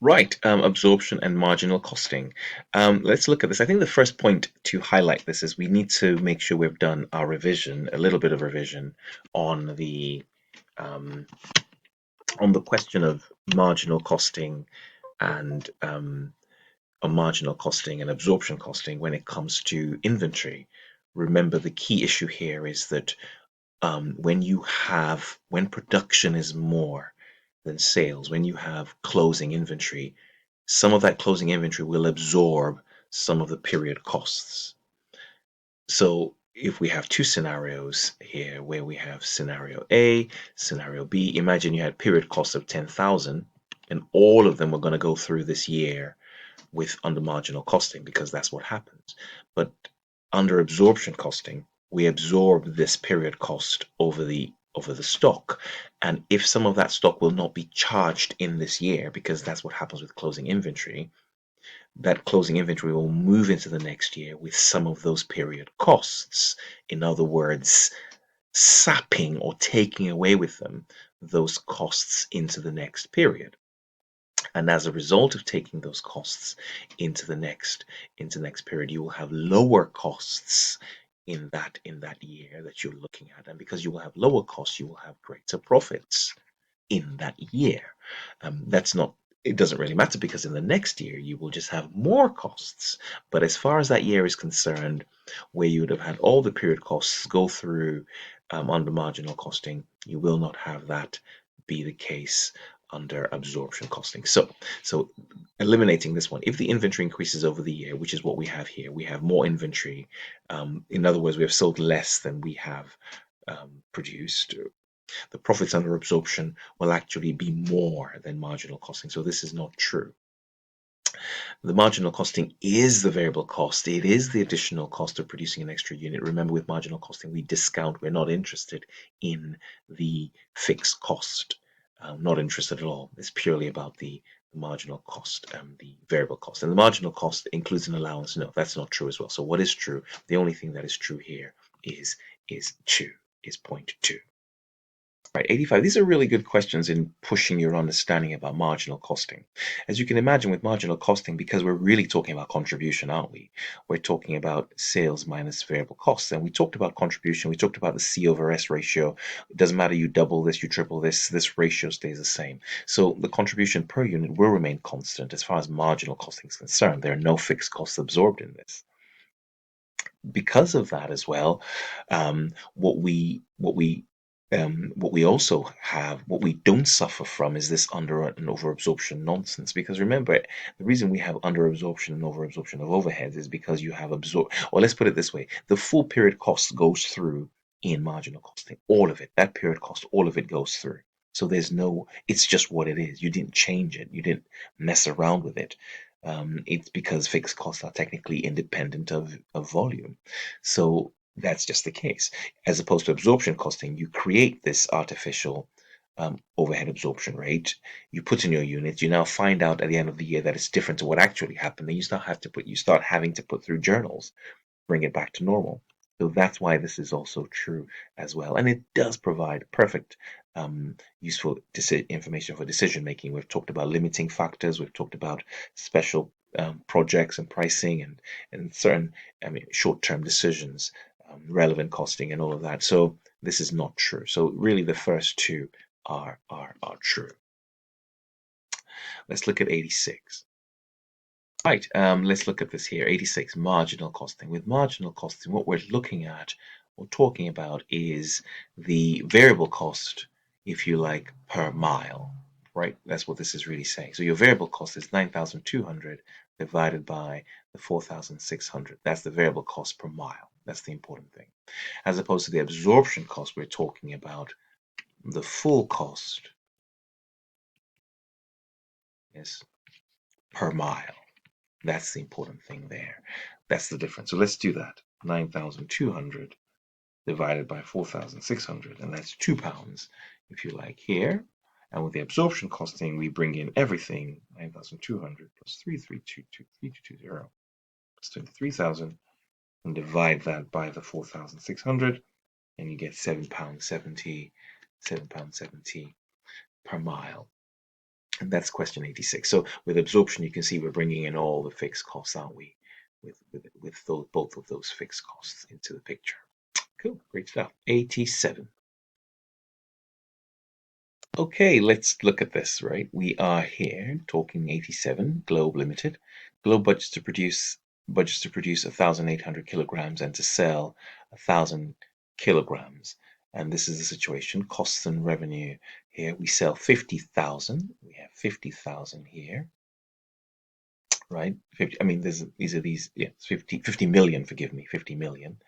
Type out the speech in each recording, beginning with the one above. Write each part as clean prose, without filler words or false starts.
Right, absorption and marginal costing. Let's look at this. I think the first point to highlight this is we need to make sure we've done our revision, a little bit of revision on um, the question of marginal costing and marginal costing and absorption costing when it comes to inventory. Remember, the key issue here is that when production is more than sales, when you have closing inventory, some of that closing inventory will absorb some of the period costs. So if we have two scenarios here where we have scenario A, scenario B, imagine you had period costs of 10,000 and all of them were going to go through this year with under marginal costing because that's what happens. But under absorption costing, we absorb this period cost over the stock. And if some of that stock will not be charged in this year, because that's what happens with closing inventory, that closing inventory will move into the next year with some of those period costs. In other words, sapping or taking away with them those costs into the next period. And as a result of taking those costs into the next period, you will have lower costs in that year that you're looking at. And because you will have lower costs, you will have greater profits in that year. That's not It doesn't really matter because in the next year you will just have more costs. But as far as that year is concerned, where you would have had all the period costs go through under marginal costing, you will not have that be the case under absorption costing. So eliminating this one, if the inventory increases over the year, which is what we have here, we have more inventory. In other words, we have sold less than we have produced. The profits under absorption will actually be more than marginal costing. So this is not true. The marginal costing is the variable cost. It is the additional cost of producing an extra unit. Remember, with marginal costing, we discount. We're not interested in the fixed cost. Not interested at all. It's purely about the marginal cost and the variable cost. And the marginal cost includes an allowance. No, that's not true as well. So what is true? The only thing that is true here is point two. Right, 85. These are really good questions in pushing your understanding about marginal costing. As you can imagine with marginal costing, because we're really talking about contribution, aren't we? We're talking about sales minus variable costs. And we talked about contribution. We talked about the C over S ratio. It doesn't matter you double this, you triple this ratio stays the same. So the contribution per unit will remain constant as far as marginal costing is concerned. There are no fixed costs absorbed in this. Because of that as well, what we also have, what we don't suffer from, is this under and over absorption nonsense. Because remember, the reason we have under absorption and over absorption of overheads is because you have or let's put it this way, the full period cost goes through in marginal costing. All of it, that period cost, all of it goes through. So it's just what it is. You didn't change it. You didn't mess around with it. It's because fixed costs are technically independent of volume. So that's just the case. As opposed to absorption costing, you create this artificial overhead absorption rate. You put in your units. You now find out at the end of the year that it's different to what actually happened. Then you start having to put through journals, bring it back to normal. So that's why this is also true as well. And it does provide perfect useful information for decision making. We've talked about limiting factors. We've talked about special projects and pricing and certain short-term decisions, relevant costing and all of that. So this is not true. So really the first two are true. Let's look at 86. Right, let's look at this here. 86, marginal costing. With marginal costing, what we're looking at or talking about is the variable cost, if you like, per mile, right? That's what this is really saying. So your variable cost is 9,200 divided by the 4,600. That's the variable cost per mile. That's the important thing. As opposed to the absorption cost, we're talking about the full cost is per mile. That's the important thing there. That's the difference. So let's do that. 9,200 divided by 4,600, and that's £2, if you like, here. And with the absorption costing, we bring in everything, 9,200 plus 3,322,3220 plus 23,000, and divide that by the 4,600, and you get £7.70 per mile. And that's question 86. So with absorption, you can see we're bringing in all the fixed costs, aren't we? With both of those fixed costs into the picture. Cool, great stuff. 87. Okay, let's look at this, right? We are here talking 87, Globe Limited. Globe budgets to produce 1,800 kilograms and to sell 1,000 kilograms. And this is the situation. Costs and revenue here. We sell 50,000. We have 50,000 here, right? 50. I mean, yeah, 50 million. Forgive me, 50 million.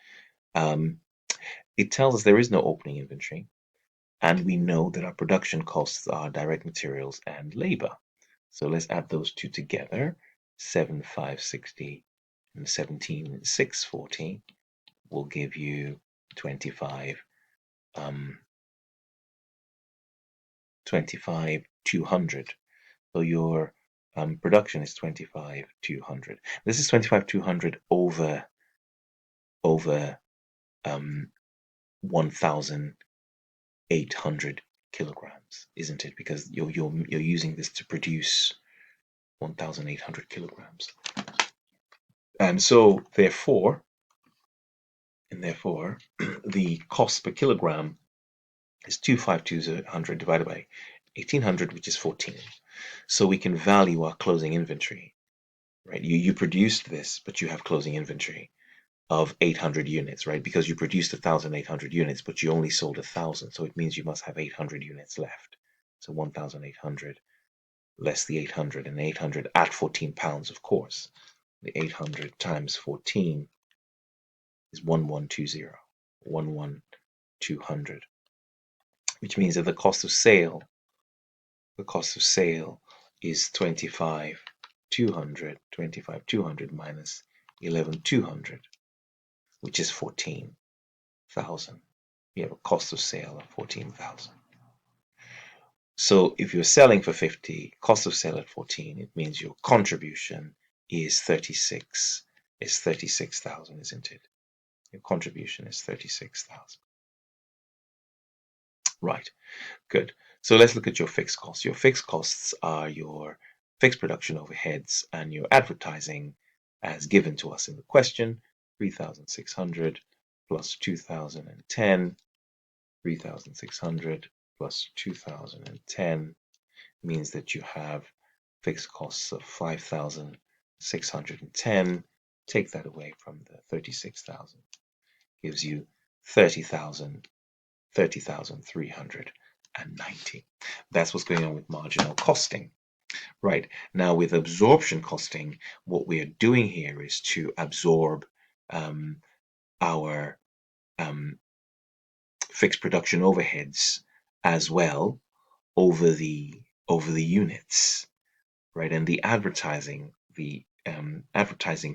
It tells us there is no opening inventory. And we know that our production costs are direct materials and labor. So let's add those two together. 7,560 and 17,640 will give you 25,200. So your production is 25,200. This is 25,200 over 1,800 kilograms, isn't it? Because you're using this to produce 1,800 kilograms, and so therefore the cost per kilogram is 25,200 divided by 1,800, which is 14. So we can value our closing inventory, right? You produced this, but you have closing inventory of 800 units, right? Because you produced 1,800 units, but you only sold 1,000, so it means you must have 800 units left. So 1,800 less the 800, and 800 at 14 pounds, of course. The 800 times 14 is 1120, 11,200, which means that the cost of sale is 25,200 minus 11,200, which is 14,000. You have a cost of sale of 14,000. So if you're selling for 50, cost of sale at 14, it means your contribution is 36,000, isn't it? Your contribution is 36,000. Right, good. So let's look at your fixed costs. Your fixed costs are your fixed production overheads and your advertising as given to us in the question, 3,600 plus 2,010. 3,600 plus 2,010 means that you have fixed costs of 5,610. Take that away from the 36,000. Gives you 30,390. That's what's going on with marginal costing. Right, now with absorption costing, what we are doing here is to absorb our fixed production overheads as well over the units, right? And the advertising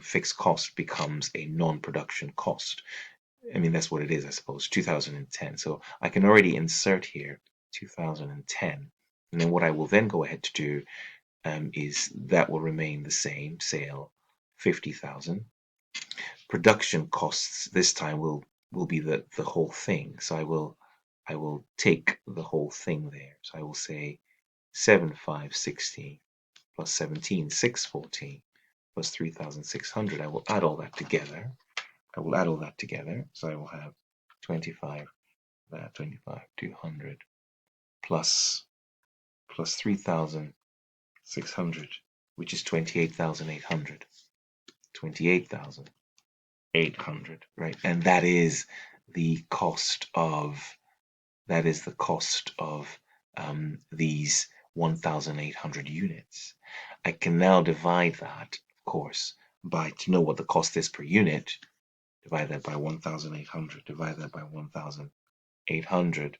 fixed cost becomes a non-production cost. I mean, that's what it is, I suppose. 2010. So I can already insert here 2010, and then what I will then go ahead to do is that will remain the same. Sale 50,000. Production costs this time will be the whole thing. So I will take the whole thing there. So I will say 7,560 plus 17,640 plus 3,600. I will add all that together. So I will have 25,200 plus 3,600, which is 28,800. 28,800, right? And that is the cost of these 1,800 units. I can now divide that, of course, to know what the cost is per unit. Divide that by 1,800. Divide that by 1,800,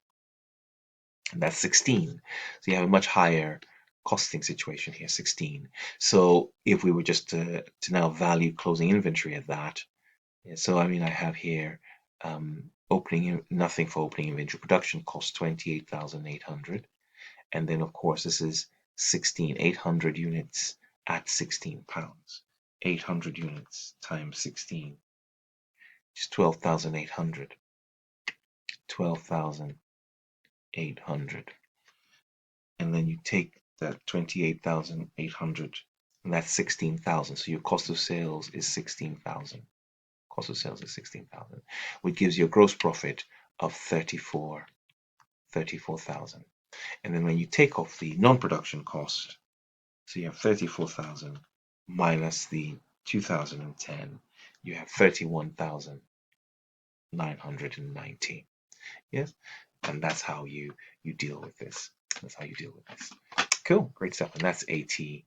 and that's 16. So you have a much higher costing situation here, 16. So if we were just to now value closing inventory at that, so I mean I have here nothing for opening inventory. Production cost 28,800, and then of course this is 800 units at 16 pounds. 800 units times 16 is 12,800. 12,800, and then you take that 28,800, and that's 16,000. So your cost of sales is 16,000. Cost of sales is 16,000, which gives you a gross profit of 34,000. And then when you take off the non-production cost, so you have 34,000 minus the 2010, you have 31,919. Yes, and that's how you deal with this. That's how you deal with this. Cool, great stuff. And that's 87.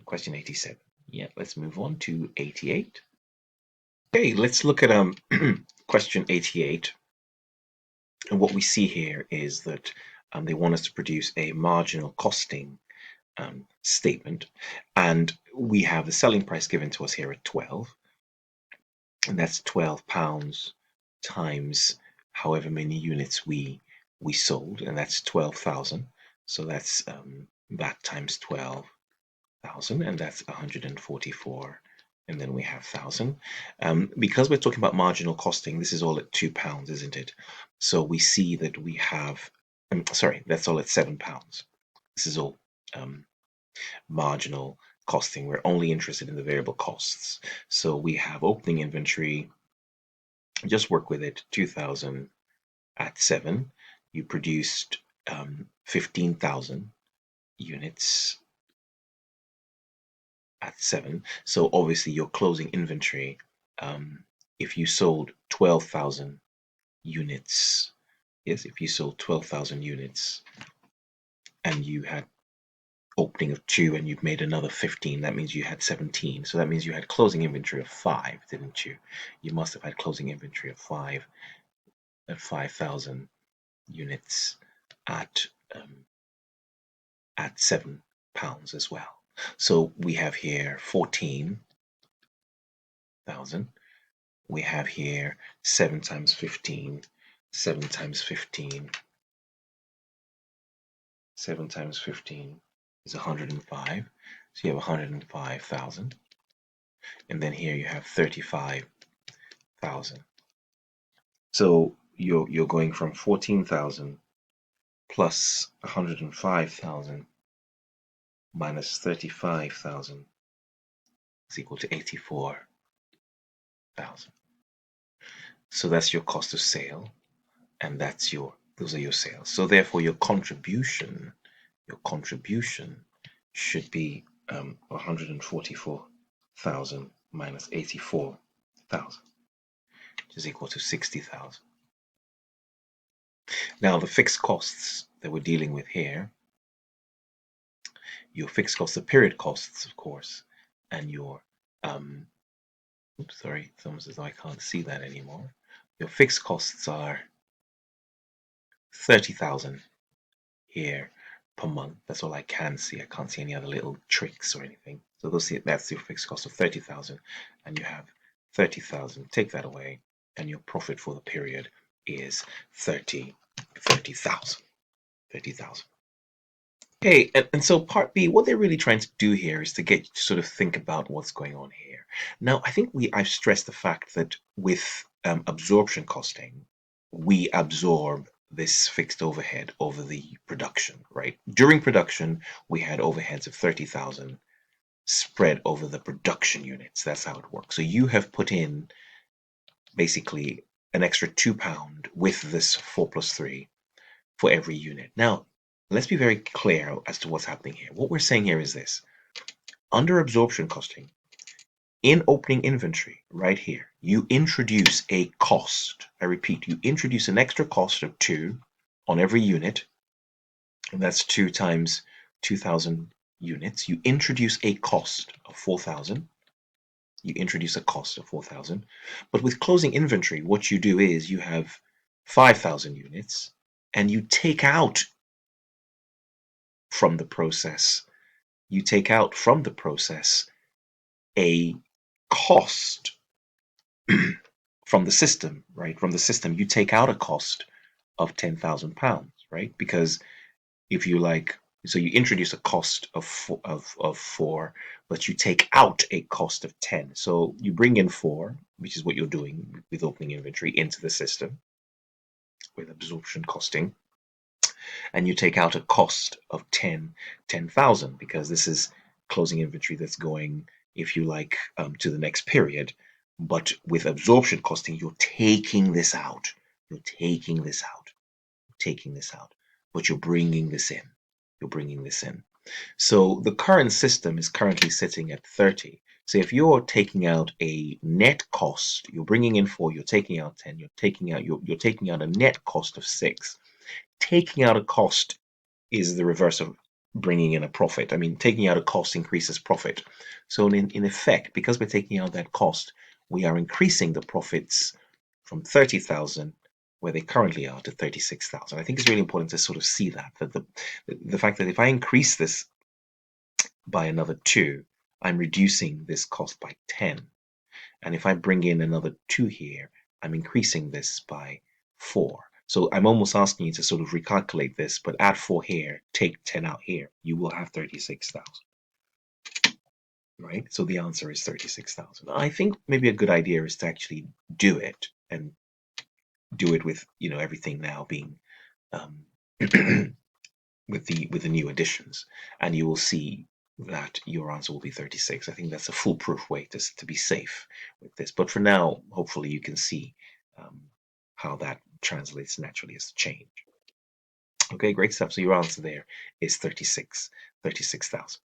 Question 87. Yeah, let's move on to 88. Okay, let's look at question 88. And what we see here is that they want us to produce a marginal costing statement, and we have the selling price given to us here at 12, and that's £12 times however many units we sold, and that's 12,000. So that's that times 12,000, and that's 144. And then we have 1,000. Because we're talking about marginal costing, this is all at £2, isn't it? So we see that we have, sorry, that's all at £7. This is all marginal costing. We're only interested in the variable costs. So we have opening inventory, just work with it, 2,000 at 7. You produced 15,000 units at 7. So obviously your closing inventory, if you sold 12,000 units, yes, if you sold 12,000 units and you had opening of 2 and you've made another 15, that means you had 17. So that means you had closing inventory of 5, didn't you? You must have had closing inventory of 5 at 5,000 units at £7 as well. So we have here 14,000. We have here 7 times 15. 7 times 15. 7 times 15 is 105. So you have 105,000. And then here you have 35,000. So you're going from 14,000 plus 105,000 minus 35,000 is equal to 84,000. So that's your cost of sale, and those are your sales. So therefore your contribution should be 144,000 minus 84,000, which is equal to 60,000. Now the fixed costs that we're dealing with here, your fixed costs, the period costs, of course, and your oops, sorry, it's almost as though I can't see that anymore. Your fixed costs are 30,000 here per month. That's all I can see. I can't see any other little tricks or anything. So that's your fixed cost of 30,000, and you have 30,000. Take that away, and your profit for the period is 30,000. 30,000. Okay, and so part B, what they're really trying to do here is to get you to sort of think about what's going on here. Now, I think I've stressed the fact that with absorption costing, we absorb this fixed overhead over the production, right? During production, we had overheads of 30,000 spread over the production units. That's how it works. So you have put in basically an extra £2 with this 4 plus 3 for every unit. Now, let's be very clear as to what's happening here. What we're saying here is this. Under absorption costing, in opening inventory, right here, you introduce a cost. I repeat, you introduce an extra cost of 2 on every unit, and that's 2 times 2,000 units. You introduce a cost of 4,000. You introduce a cost of 4,000. But with closing inventory, what you do is you have 5,000 units, and you take out from the process, a cost from the system, right? From the system, you take out a cost of £10,000, right? Because if you like, so you introduce a cost of 4, but you take out a cost of 10. So you bring in 4, which is what you're doing with opening inventory, into the system with absorption costing. and you take out a cost of 10,000 because this is closing inventory that's going, if you like, to the next period. But with absorption costing, you're taking this out. You're taking this out. Taking this out. But you're bringing this in. You're bringing this in. So the current system is currently sitting at 30. So if you're taking out a net cost, you're bringing in 4, you're taking out 10, you're taking out a net cost of 6. Taking out a cost is the reverse of bringing in a profit. I mean, taking out a cost increases profit. So in effect, because we're taking out that cost, we are increasing the profits from 30,000 where they currently are to 36,000. I think it's really important to sort of see that the fact that if I increase this by another 2, I'm reducing this cost by 10. And if I bring in another 2 here, I'm increasing this by 4. So I'm almost asking you to sort of recalculate this, but add 4 here, take 10 out here. You will have 36,000. Right? So the answer is 36,000. I think maybe a good idea is to actually do it, and do it with, everything now being with the new additions, and you will see that your answer will be 36. I think that's a foolproof way to be safe with this. But for now, hopefully you can see how that translates naturally as change. Okay, great stuff. So your answer there is 36,000.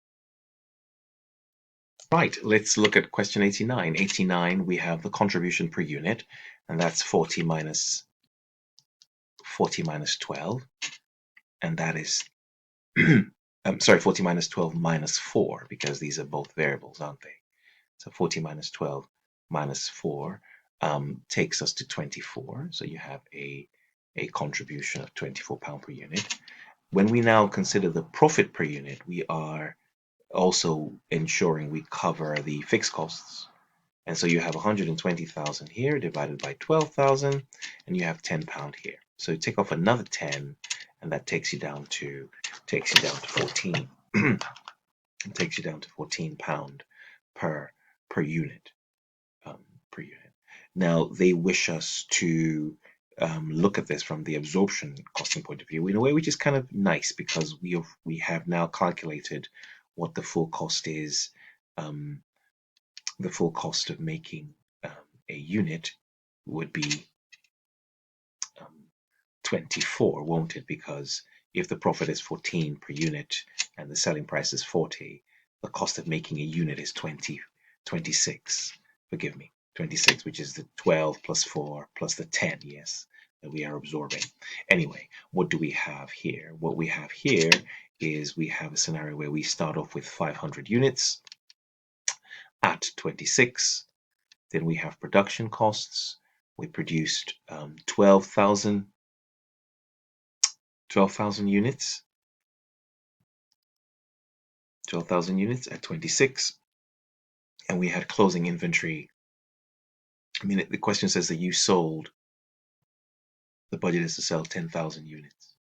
Right, let's look at question 89. 89, we have the contribution per unit, and that's 40 minus 12, and that is I'm sorry, 40 minus 12 minus 4, because these are both variables, aren't they? So 40 minus 12 minus 4 takes us to 24. So you have a contribution of £24 per unit. When we now consider the profit per unit, we are also ensuring we cover the fixed costs. And so you have 120,000 here divided by 12,000, and you have £10 here. So you take off another 10, and that takes you down to 14. It takes you down to £14 per unit. Per unit. Now they wish us to look at this from the absorption costing point of view in a way which is kind of nice, because we have now calculated what the full cost is. The full cost of making a unit would be 24, won't it? Because if the profit is 14 per unit and the selling price is 40, the cost of making a unit is 26. Forgive me, 26, which is the 12 plus 4 plus the 10, yes, that we are absorbing. Anyway, what do we have here? What we have here is we have a scenario where we start off with 500 units at 26. Then we have production costs. We produced 12,000 units. 12,000 units at 26. And we had closing inventory. I mean, the question says that you sold. The budget is to sell 10,000 units.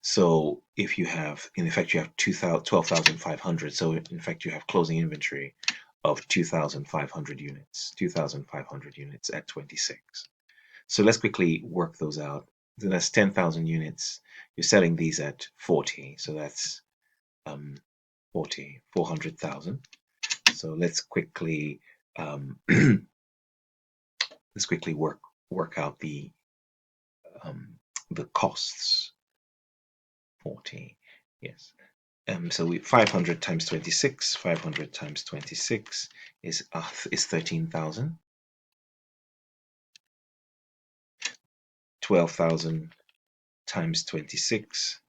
So if you have, in effect, you have 12,500. So in effect, you have closing inventory of 2,500 units. 2,500 units at 26. So let's quickly work those out. Then that's 10,000 units. You're selling these at 40. So that's 400,000. So let's quickly work out the costs. 40, yes. So 500 times 26. 500 times 26 is 13,000. 12,000 times 26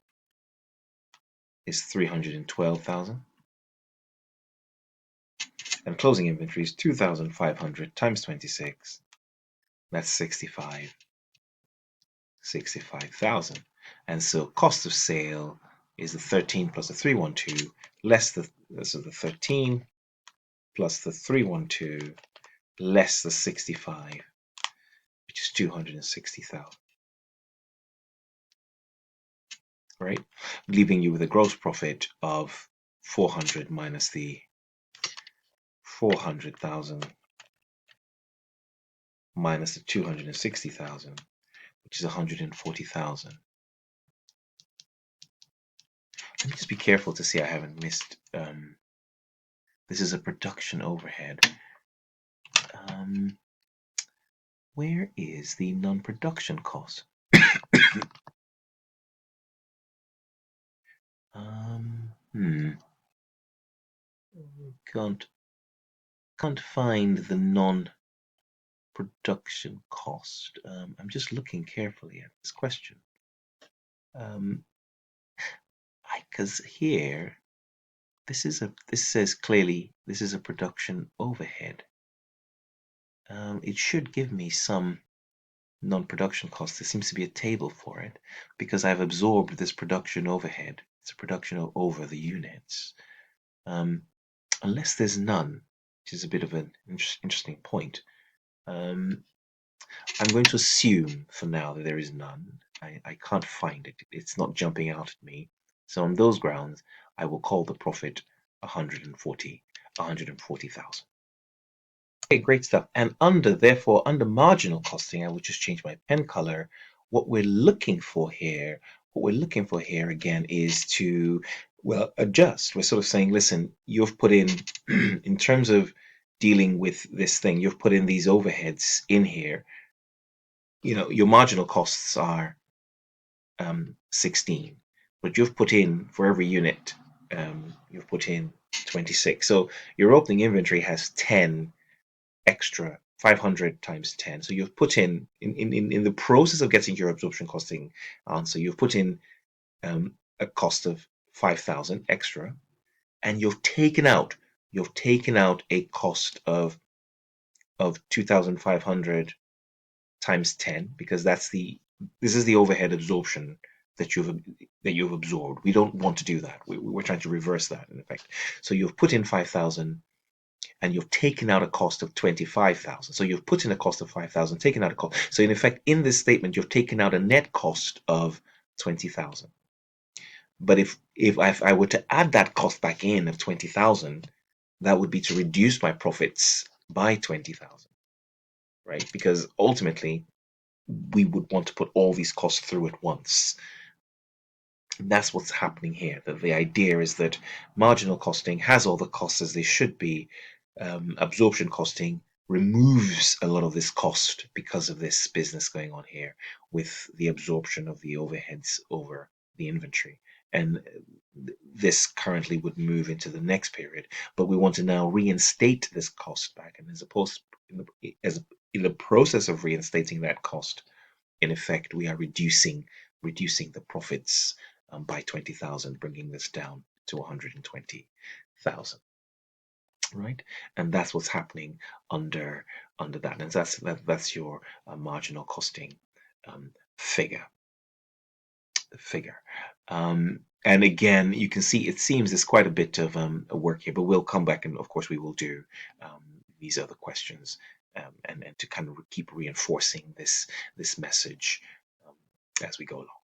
is 312,000. And closing inventory is 2,500 times 26. That's 65,000. And so cost of sale is the 13 plus the 312 less the 13 plus the 312 less the 65, which is 260,000. Right? Leaving you with a gross profit of 400 minus the 400,000 minus the 260,000, which is 140,000. Let me just be careful to see I haven't missed. This is a production overhead. Where is the non-production cost? Can't find the non-production cost. I'm just looking carefully at this question. Because here, this says clearly this is a production overhead. It should give me some non-production cost. There seems to be a table for it because I've absorbed this production overhead. It's a production over the units. Unless there's none, which is a bit of an interesting point. I'm going to assume for now that there is none. I can't find it. It's not jumping out at me. So on those grounds, I will call the profit 140,000. Okay, great stuff. And therefore, under marginal costing, I will just change my pen color. What we're looking for here again is to, well, adjust. We're sort of saying, listen, you've put in, in terms of dealing with this thing, you've put in these overheads in here. You know, your marginal costs are 16, but you've put in, for every unit, you've put in 26. So your opening inventory has 10 extra, 500 times 10. So you've put in the process of getting your absorption costing answer, you've put in a cost of 5,000 extra, and you've taken out a cost of 2,500 times 10, because this is the overhead absorption that you've absorbed. We don't want to do that. We're trying to reverse that, in effect. So you've put in 5,000 and you've taken out a cost of 25,000. So you've put in a cost of 5,000, taken out a cost. So in effect, in this statement, you've taken out a net cost of 20,000. But if I were to add that cost back in of 20,000, that would be to reduce my profits by 20,000, right? Because ultimately, we would want to put all these costs through at once. And that's what's happening here. That the idea is that marginal costing has all the costs as they should be. Absorption costing removes a lot of this cost because of this business going on here with the absorption of the overheads over the inventory. And this currently would move into the next period, but we want to now reinstate this cost back. And in the process of reinstating that cost, in effect, we are reducing the profits by 20,000, bringing this down to 120,000. Right, and that's what's happening under that, and that's your marginal costing figure. And again, you can see it seems there's quite a bit of work here, but we'll come back and of course we will do these other questions and to kind of keep reinforcing this message as we go along.